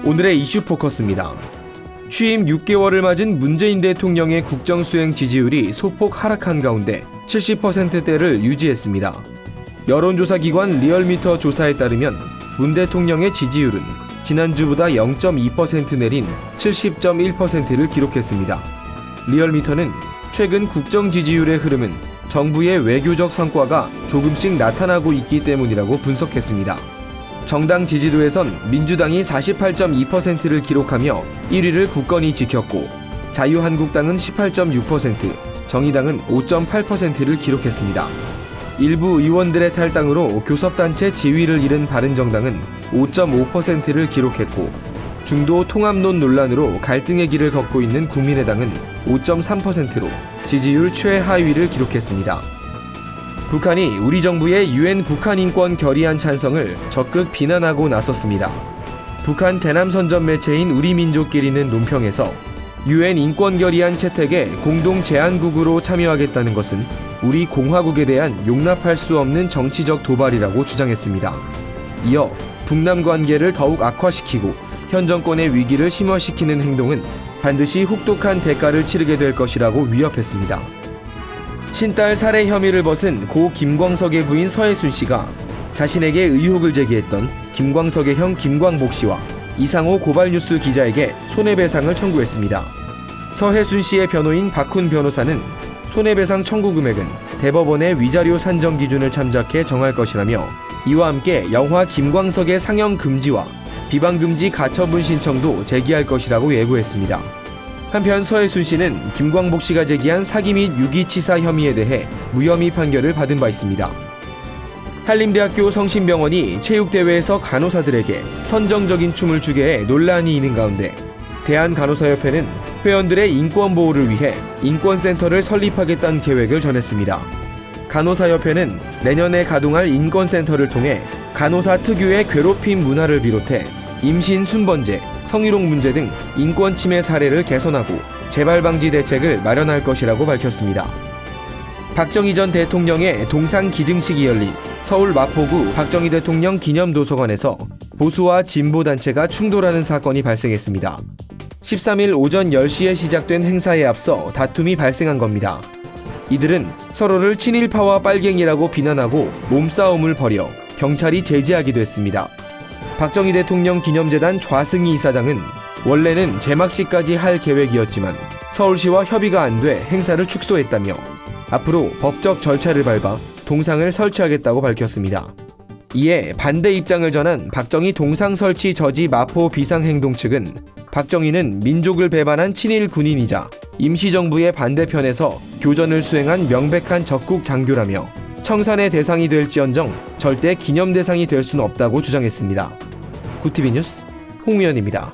오늘의 이슈 포커스입니다. 취임 6개월을 맞은 문재인 대통령의 국정수행 지지율이 소폭 하락한 가운데 70%대를 유지했습니다. 여론조사기관 리얼미터 조사에 따르면 문 대통령의 지지율은 지난주보다 0.2% 내린 70.1%를 기록했습니다. 리얼미터는 최근 국정 지지율의 흐름은 정부의 외교적 성과가 조금씩 나타나고 있기 때문이라고 분석했습니다. 정당 지지도에선 민주당이 48.2%를 기록하며 1위를 굳건히 지켰고 자유한국당은 18.6%, 정의당은 5.8%를 기록했습니다. 일부 의원들의 탈당으로 교섭단체 지위를 잃은 바른정당은 5.5%를 기록했고 중도 통합론 논란으로 갈등의 길을 걷고 있는 국민의당은 5.3%로 지지율 최하위를 기록했습니다. 북한이 우리 정부의 유엔 북한인권 결의안 찬성을 적극 비난하고 나섰습니다. 북한 대남선전 매체인 우리민족끼리는 논평에서 유엔 인권결의안 채택에 공동 제안국으로 참여하겠다는 것은 우리 공화국에 대한 용납할 수 없는 정치적 도발이라고 주장했습니다. 이어 북남 관계를 더욱 악화시키고 현 정권의 위기를 심화시키는 행동은 반드시 혹독한 대가를 치르게 될 것이라고 위협했습니다. 친딸 살해 혐의를 벗은 고 김광석의 부인 서혜순 씨가 자신에게 의혹을 제기했던 김광석의 형 김광복 씨와 이상호 고발뉴스 기자에게 손해배상을 청구했습니다. 서혜순 씨의 변호인 박훈 변호사는 손해배상 청구 금액은 대법원의 위자료 산정 기준을 참작해 정할 것이라며 이와 함께 영화 김광석의 상영 금지와 비방금지 가처분 신청도 제기할 것이라고 예고했습니다. 한편 서혜순 씨는 김광복 씨가 제기한 사기 및 유기치사 혐의에 대해 무혐의 판결을 받은 바 있습니다. 한림대학교 성심병원이 체육대회에서 간호사들에게 선정적인 춤을 추게 해 논란이 있는 가운데 대한간호사협회는 회원들의 인권 보호를 위해 인권센터를 설립하겠다는 계획을 전했습니다. 간호사협회는 내년에 가동할 인권센터를 통해 간호사 특유의 괴롭힘 문화를 비롯해 임신 순번제, 성희롱 문제 등 인권 침해 사례를 개선하고 재발 방지 대책을 마련할 것이라고 밝혔습니다. 박정희 전 대통령의 동상 기증식이 열린 서울 마포구 박정희 대통령 기념도서관에서 보수와 진보 단체가 충돌하는 사건이 발생했습니다. 13일 오전 10시에 시작된 행사에 앞서 다툼이 발생한 겁니다. 이들은 서로를 친일파와 빨갱이라고 비난하고 몸싸움을 벌여 경찰이 제지하기도 했습니다. 박정희 대통령 기념재단 좌승희 이사장은 원래는 개막식까지 할 계획이었지만 서울시와 협의가 안 돼 행사를 축소했다며 앞으로 법적 절차를 밟아 동상을 설치하겠다고 밝혔습니다. 이에 반대 입장을 전한 박정희 동상 설치 저지 마포 비상행동 측은 박정희는 민족을 배반한 친일 군인이자 임시정부의 반대편에서 교전을 수행한 명백한 적국 장교라며 청산의 대상이 될지언정 절대 기념 대상이 될 수는 없다고 주장했습니다. 구티비 뉴스 홍우연입니다.